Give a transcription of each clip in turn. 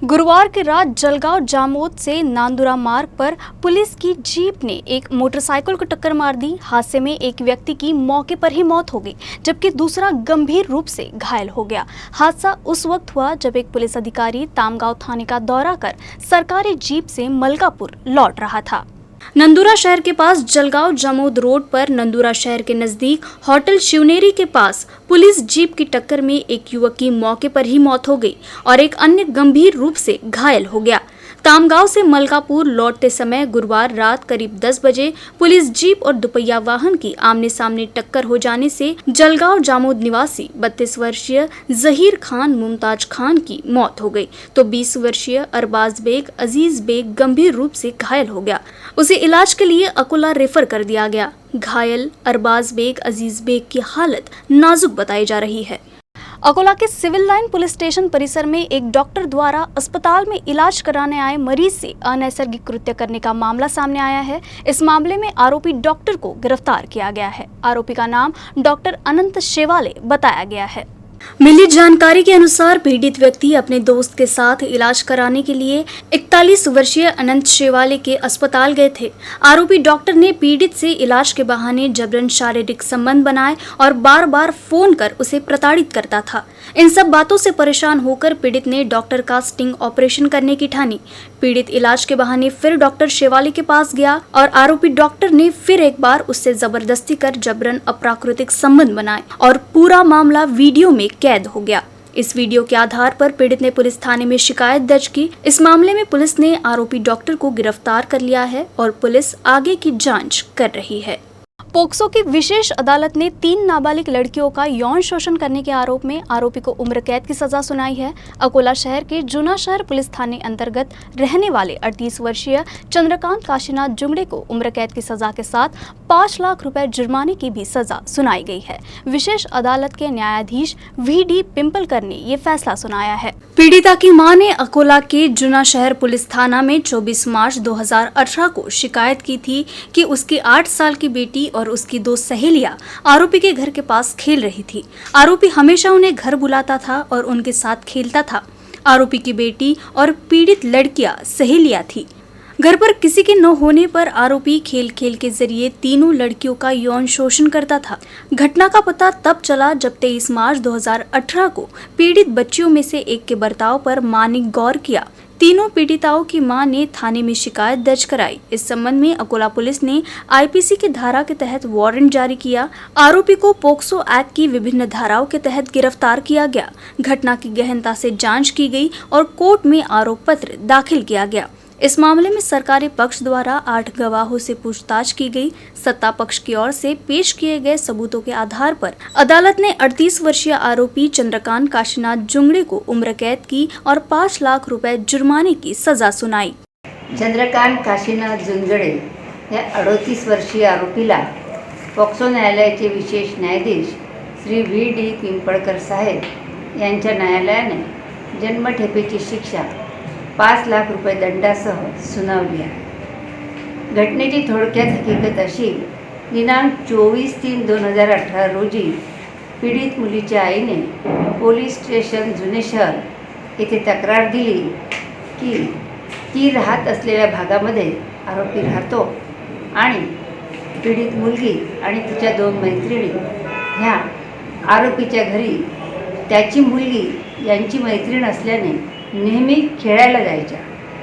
गुरुवार की रात जलगांव जामोद से नांदुरा मार्ग पर पुलिस की जीप ने एक मोटरसाइकिल को टक्कर मार दी। हादसे में एक व्यक्ति की मौके पर ही मौत हो गई, जबकि दूसरा गंभीर रूप से घायल हो गया। हादसा उस वक्त हुआ जब एक पुलिस अधिकारी तामगांव थाने का दौरा कर सरकारी जीप से मलकापुर लौट रहा था। नंदुरा शहर के पास जलगांव जामोद रोड पर नंदुरा शहर के नजदीक होटल शिवनेरी के पास पुलिस जीप की टक्कर में एक युवक की मौके पर ही मौत हो गई और एक अन्य गंभीर रूप से घायल हो गया। तामगांव से मलकापुर लौटते समय गुरुवार रात करीब 10 बजे पुलिस जीप और दुपहिया वाहन की आमने सामने टक्कर हो जाने से जलगांव जामोद निवासी 32 वर्षीय जहीर खान मुमताज खान की मौत हो गई, तो 20 वर्षीय अरबाज बेग अजीज बेग गंभीर रूप से घायल हो गया। उसे इलाज के लिए अकोला रेफर कर दिया गया। घायल अरबाज बेग अजीज बेग की हालत नाजुक बताई जा रही है। अकोला के सिविल लाइन पुलिस स्टेशन परिसर में एक डॉक्टर द्वारा अस्पताल में इलाज कराने आए मरीज से अनैसर्गिक कृत्य करने का मामला सामने आया है। इस मामले में आरोपी डॉक्टर को गिरफ्तार किया गया है। आरोपी का नाम डॉक्टर अनंत शेवाले बताया गया है। मिली जानकारी के अनुसार पीड़ित व्यक्ति अपने दोस्त के साथ इलाज कराने के लिए 41 वर्षीय अनंत शेवाले के अस्पताल गए थे। आरोपी डॉक्टर ने पीड़ित से इलाज के बहाने जबरन शारीरिक संबंध बनाए और बार बार फोन कर उसे प्रताड़ित करता था। इन सब बातों से परेशान होकर पीड़ित ने डॉक्टर का स्टिंग ऑपरेशन करने की ठानी। पीड़ित इलाज के बहाने फिर डॉक्टर शेवाले के पास गया और आरोपी डॉक्टर ने फिर एक बार उससे जबरदस्ती कर जबरन अप्राकृतिक संबंध बनाए और पूरा मामला वीडियो में कैद हो गया। इस वीडियो के आधार पर पीड़ित ने पुलिस थाने में शिकायत दर्ज की। इस मामले में पुलिस ने आरोपी डॉक्टर को गिरफ्तार कर लिया है और पुलिस आगे की जांच कर रही है। पोक्सो की विशेष अदालत ने 3 नाबालिग लड़कियों का यौन शोषण करने के आरोप में आरोपी को उम्र कैद की सजा सुनाई है। अकोला शहर के जूना शहर पुलिस थाने अंतर्गत रहने वाले 38 वर्षीय चंद्रकांत काशीनाथ जुंगड़े को उम्र कैद की सजा के साथ 5 लाख रुपए जुर्माने की भी सजा सुनाई गई है। विशेष अदालत के न्यायाधीश VD पिंपलकर ने ये फैसला सुनाया है। पीड़िता की मां ने अकोला के जूना शहर पुलिस थाना में 24 मार्च 2018 को शिकायत की थी कि उसकी 8 साल की बेटी और उसकी 2 सहेलियां आरोपी के घर के पास खेल रही थी। आरोपी हमेशा उन्हें घर बुलाता था और उनके साथ खेलता था। आरोपी की बेटी और पीड़ित लड़कियां सहेलियां थी। घर पर किसी के न होने पर आरोपी खेल खेल के जरिए तीनों लड़कियों का यौन शोषण करता था। घटना का पता तब चला जब 23 मार्च 2018 को पीड़ित बच्चियों में से एक के बर्ताव पर मां ने गौर किया। तीनों पीड़िताओं की मां ने थाने में शिकायत दर्ज कराई। इस संबंध में अकोला पुलिस ने IPC की धारा के तहत वारंट जारी किया। आरोपी को पोक्सो एक्ट की विभिन्न धाराओं के तहत गिरफ्तार किया गया। घटना की गहनता से जांच की गई और कोर्ट में आरोप पत्र दाखिल किया गया। इस मामले में सरकारी पक्ष द्वारा 8 गवाहों से पूछताछ की गई। सत्ता पक्ष की ओर से पेश किए गए सबूतों के आधार पर अदालत ने 38 वर्षीय आरोपी चंद्रकांत काशीनाथ जुंगड़े को उम्र कैद की और 5 लाख रुपए जुर्माने की सजा सुनाई। चंद्रकांत काशीनाथ जुंगड़े या 38 वर्षीय आरोपीला पॉक्सो न्यायालयाचे विशेष न्यायाधीश श्री VD पिंपळकर साहेब यांच्या न्यायालयाने जन्मठेपेची शिक्षा 5 लाख रुपये दंडासह सुनावली आहे। घटनेची थोडक्यात हकीकत अशी, दिनांक 24/3/2018 रोजी पीडित मुलीच्या आईने पोलीस स्टेशन जुने शहर येथे तक्रार दिली की ती राहत असलेल्या भागामध्ये आरोपी राहतो आणि पीडित मुलगी आणि तिच्या 2 मैत्रिणी ह्या आरोपीच्या घरी त्याची मुलगी यांची मैत्रीण असल्याने नेहमी खेळायला जायच्या।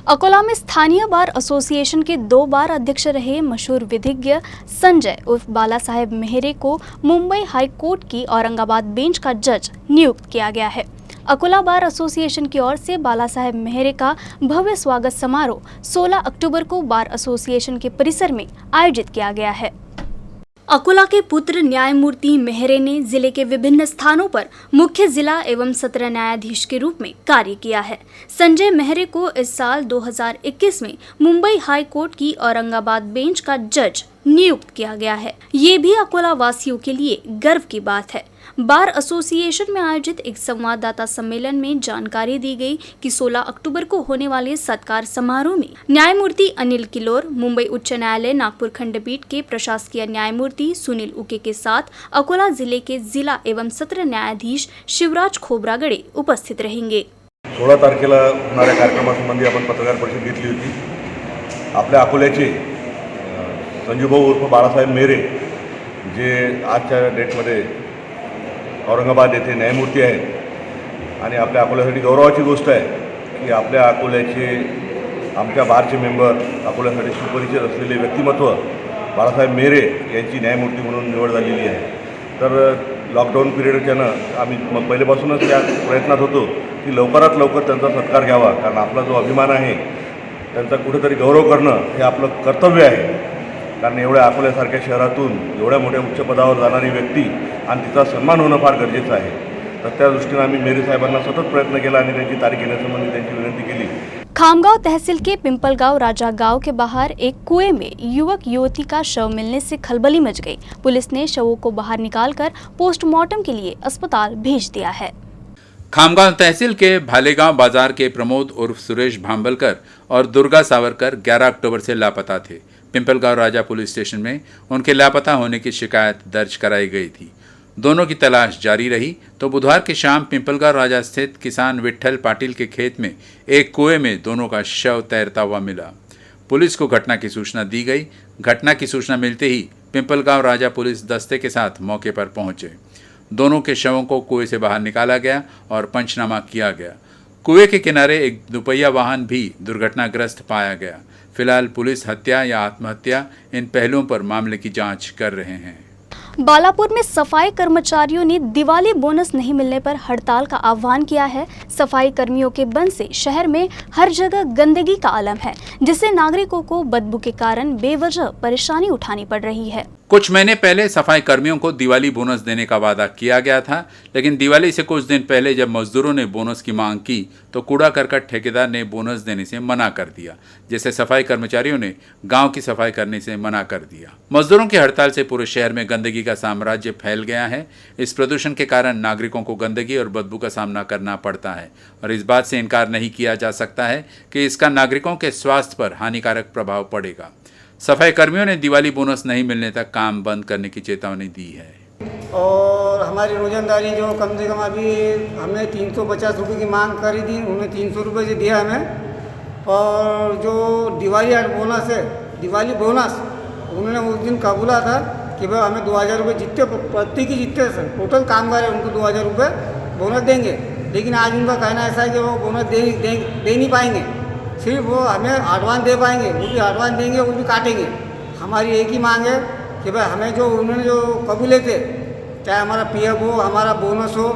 अकोला में स्थानीय बार एसोसिएशन के 2 बार अध्यक्ष रहे मशहूर विधिज्ञ संजय उर्फ बाला साहेब मेहरे को मुंबई हाई कोर्ट की औरंगाबाद बेंच का जज नियुक्त किया गया है। अकोला बार एसोसिएशन की ओर से बाला साहेब मेहरे का भव्य स्वागत समारोह 16 अक्टूबर को बार एसोसिएशन के परिसर में आयोजित किया गया है। अकोला के पुत्र न्यायमूर्ति मेहरे ने जिले के विभिन्न स्थानों पर मुख्य जिला एवं सत्र न्यायाधीश के रूप में कार्य किया है। संजय मेहरे को इस साल 2021 में मुंबई हाई कोर्ट की औरंगाबाद बेंच का जज नियुक्त किया गया है। ये भी अकोला वासियों के लिए गर्व की बात है। बार एसोसिएशन में आयोजित एक संवाददाता सम्मेलन में जानकारी दी गई कि 16 अक्टूबर को होने वाले सत्कार समारोह में न्यायमूर्ति अनिल किलोर, मुंबई उच्च न्यायालय नागपुर खंडपीठ के प्रशासकीय न्यायमूर्ति सुनील उके के साथ अकोला जिले के जिला एवं सत्र न्यायाधीश शिवराज खोब्रागड़े उपस्थित रहेंगे। 16 तारखेला होणाऱ्या कार्यक्रमासंबंधी आपण पत्रकार परिषद घेतली होती. आपल्या अकोल्याचे संजूभाऊ उर्फ बाळासाहेब मेरे जे आजच्या डेटमध्ये औरंगाबाद येथे न्यायमूर्ती आहेत आणि आपल्या अकोल्यासाठी गौरवाची गोष्ट आहे की आपल्या अकोल्याचे आमच्या बारचे मेंबर अकोल्यासाठी सुपरिचित असलेले व्यक्तिमत्व बाळासाहेब मेरे यांची न्यायमूर्ती म्हणून निवड झालेली आहे. तर लॉकडाऊन पिरियडच्यानं आम्ही पहिल्यापासूनच त्या प्रयत्नात होतो की लवकरात लवकर त्यांचा सत्कार घ्यावा, कारण आपला जो अभिमान आहे त्यांचा कुठेतरी गौरव करणं हे आपलं कर्तव्य आहे. कारण एवढ्या अकोल्यासारख्या शहरातून एवढ्या मोठ्या उच्च पदावर जाणारी व्यक्ती आणि तिचा सन्मान होणं फार गरजेचं आहे. तर त्या दृष्टीनं आम्ही मेरे साहेबांना सतत प्रयत्न केला आणि त्यांची तारीख घेण्यासंबंधी त्यांची विनंती केली. खामगांव तहसील के पिंपलगांव राजा गांव के बाहर एक कुएं में युवक युवती का शव मिलने से खलबली मच गई. पुलिस ने शवों को बाहर निकालकर पोस्टमार्टम के लिए अस्पताल भेज दिया है. खामगांव तहसील के भालेगांव बाजार के प्रमोद उर्फ सुरेश भांबलकर और दुर्गा सावरकर 11 अक्टूबर से लापता थे. पिंपलगांव राजा पुलिस स्टेशन में उनके लापता होने की शिकायत दर्ज कराई गई थी. दोनों की तलाश जारी रही तो बुधवार की शाम पिंपलगांव राजा स्थित किसान विट्ठल पाटिल के खेत में एक कुएं में दोनों का शव तैरता हुआ मिला. पुलिस को घटना की सूचना दी गई. घटना की सूचना मिलते ही पिंपलगांव राजा पुलिस दस्ते के साथ मौके पर पहुंचे. दोनों के शवों को कुएं से बाहर निकाला गया और पंचनामा किया गया. कुएं के किनारे एक दुपहिया वाहन भी दुर्घटनाग्रस्त पाया गया. फिलहाल पुलिस हत्या या आत्महत्या इन पहलुओं पर मामले की जांच कर रहे हैं. बालापुर में सफाई कर्मचारियों ने दिवाली बोनस नहीं मिलने पर हड़ताल का आह्वान किया है. सफाई कर्मियों के बंद से शहर में हर जगह गंदगी का आलम है, जिससे नागरिकों को बदबू के कारण बेवजह परेशानी उठानी पड़ रही है. कुछ महीने पहले सफाई कर्मियों को दिवाली बोनस देने का वादा किया गया था, लेकिन दिवाली से कुछ दिन पहले जब मजदूरों ने बोनस की मांग की तो कूड़ा करकट ठेकेदार ने बोनस देने से मना कर दिया, जिससे सफाई कर्मचारियों ने गांव की सफाई करने से मना कर दिया. मजदूरों की हड़ताल से पूरे शहर में गंदगी का साम्राज्य फैल गया है. इस प्रदूषण के कारण नागरिकों को गंदगी और बदबू का सामना करना पड़ता है और इस बात से इनकार नहीं किया जा सकता है कि इसका नागरिकों के स्वास्थ्य पर हानिकारक प्रभाव पड़ेगा. सफाई कर्मियों ने दिवाली बोनस नहीं मिलने तक काम बंद करने की चेतावनी दी है. और हमारी रोजंदारी जो कम से कम अभी हमने 350 रुपये की मांग करी थी, उन्हें 300 रुपये से दिया हमें. और जो दिवाली बोनस है, दिवाली बोनस उन्होंने उस दिन कबूला था कि भाई हमें 2000 रुपये जितने प्रत्येक जितने टोटल कामगार है उनको 2000 रुपये बोनस देंगे. लेकिन आज उनका कहना ऐसा है कि वो बोनस दे नहीं पाएंगे. सिर्फ वो हमें एडवांस दे पाएंगे, वो भी एडवांस देंगे, वो भी काटेंगे. हमारी एक ही मांग है कि भाई हमें जो उन्होंने जो कबूले थे, चाहे हमारा पीएफ हो, हमारा बोनस हो,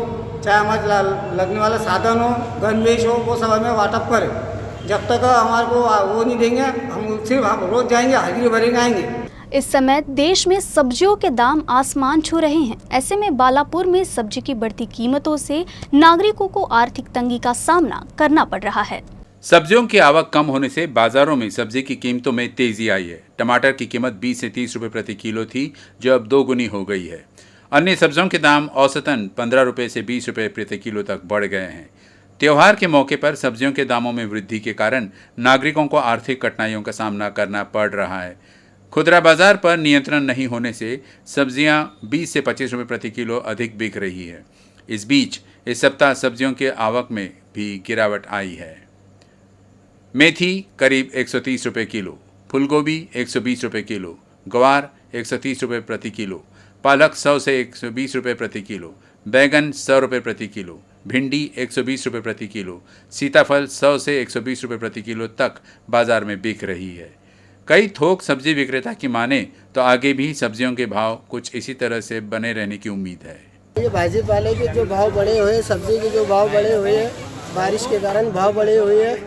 चाहे हमारा लगने वाला साधन हो, गणवेश हो, वो सब हमें वाटअप करें. जब तक हमारे को वो नहीं देंगे हम सिर्फ हम रोज जाएंगे, हाजिरी भरेंगे, आएंगे. इस समय देश में सब्जियों के दाम आसमान छू रहे हैं. ऐसे में बालापुर में सब्जी की बढ़ती कीमतों से नागरिकों को आर्थिक तंगी का सामना करना पड़ रहा है. सब्जियों की आवक कम होने से बाजारों में सब्जी की कीमतों में तेजी आई है. टमाटर की कीमत 20 से 30 रुपए प्रति किलो थी, जो अब 2 गुनी हो गई है. अन्य सब्जियों के दाम औसतन 15 रुपए से 20 रुपए प्रति किलो तक बढ़ गए हैं. त्योहार के मौके पर सब्जियों के दामों में वृद्धि के कारण नागरिकों को आर्थिक कठिनाइयों का सामना करना पड़ रहा है. खुदरा बाजार पर नियंत्रण नहीं होने से सब्जियां 20 से 25 रुपए प्रति किलो अधिक बिक रही है. इस बीच इस सप्ताह सब्जियों के आवक में भी गिरावट आई है. मेथी करीब 130 रुपये किलो, फूलगोभी 120 रुपये किलो, गवार 130 रुपये प्रति किलो, पालक 100 से 120 रुपये प्रति किलो, बैगन 100 रुपये प्रति किलो, भिंडी 120 रुपये प्रति किलो, सीताफल 100 से 120 रुपये प्रति किलो तक बाजार में बिक रही है. कई थोक सब्जी विक्रेता की माने तो आगे भी सब्जियों के भाव कुछ इसी तरह से बने रहने की उम्मीद है. ये भाजीपाले के जो भाव बढ़े हुए हैं, सब्जी के जो भाव बढ़े हुए हैं, बारिश के कारण भाव बढ़े हुए हैं.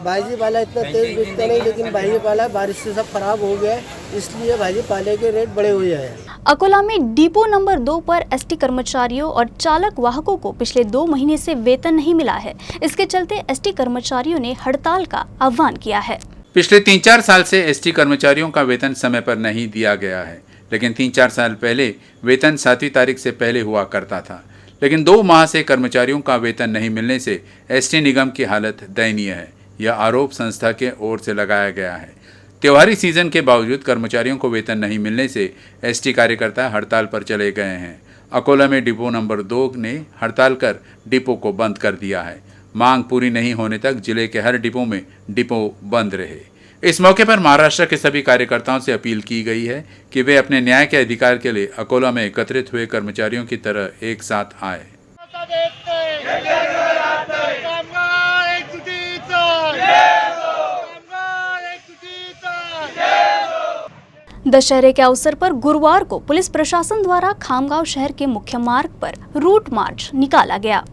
भाजीपाला इतना तेज बिकता नहीं, लेकिन भाजीपाला बारिश से सब खराब हो गया है, इसलिए भाजीपाले के रेट बढ़े हुए हैं. अकोला में डिपो नंबर 2 पर एसटी कर्मचारियों और चालक वाहकों को पिछले 2 महीने से वेतन नहीं मिला है. इसके चलते एसटी कर्मचारियों ने हड़ताल का आह्वान किया है. पिछले 3-4 साल से एसटी कर्मचारियों का वेतन समय पर नहीं दिया गया है, लेकिन 3-4 साल पहले वेतन 7वीं तारीख से पहले हुआ करता था. लेकिन 2 माह से कर्मचारियों का वेतन नहीं मिलने से एसटी निगम की हालत दयनीय है. यह आरोप संस्था के ओर से लगाया गया है. त्योहारी सीजन के बावजूद कर्मचारियों को वेतन नहीं मिलने से एसटी कार्यकर्ता हड़ताल पर चले गए हैं. अकोला में डिपो नंबर 2 ने हड़ताल कर डिपो को बंद कर दिया है. मांग पूरी नहीं होने तक जिले के हर डिपो में डिपो बंद रहे। इस मौके पर महाराष्ट्र के सभी कार्यकर्ताओं से अपील की गई है कि वे अपने न्याय के अधिकार के लिए अकोला में एकत्रित हुए कर्मचारियों की तरह एक साथ आए। दशहरे के अवसर पर गुरुवार को पुलिस प्रशासन द्वारा खामगांव शहर के मुख्य मार्ग पर रूट मार्च निकाला गया।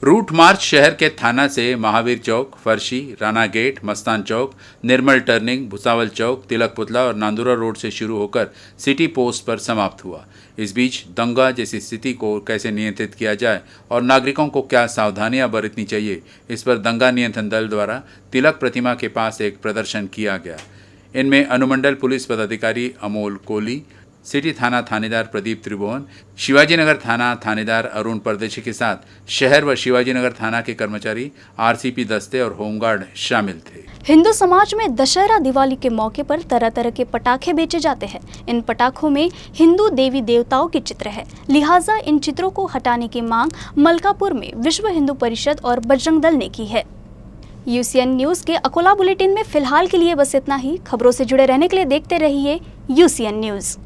रूट मार्च शहर के थाना से महावीर चौक, फर्शी, राणा गेट, मस्तान चौक, निर्मल टर्निंग, भुसावल चौक, तिलक पुतला और नांदुरा रोड से शुरू होकर सिटी पोस्ट पर समाप्त हुआ। इस बीच दंगा जैसी स्थिति को कैसे नियंत्रित किया जाए और नागरिकों को क्या सावधानियां बरतनी चाहिए, इस पर दंगा नियंत्रण दल द्वारा तिलक प्रतिमा के पास एक प्रदर्शन किया गया। इनमें अनुमंडल पुलिस पदाधिकारी अमोल कोहली, सिटी थाना थानेदार प्रदीप त्रिभुवन, शिवाजीनगर थाना थानेदार अरुण परदेशी के साथ शहर व शिवाजीनगर थाना के कर्मचारी, आरसीपी दस्ते और होमगार्ड शामिल थे। हिंदू समाज में दशहरा दिवाली के मौके पर तरह तरह के पटाखे बेचे जाते हैं। इन पटाखों में हिंदू देवी देवताओं के चित्र है, लिहाजा इन चित्रों को हटाने की मांग मलकापुर में विश्व हिंदू परिषद और बजरंग दल ने की है। यूसीएन न्यूज़ के अकोला बुलेटिन में फिलहाल के लिए बस इतना ही। खबरों से जुड़े रहने के लिए देखते रहिए यूसीएन न्यूज़।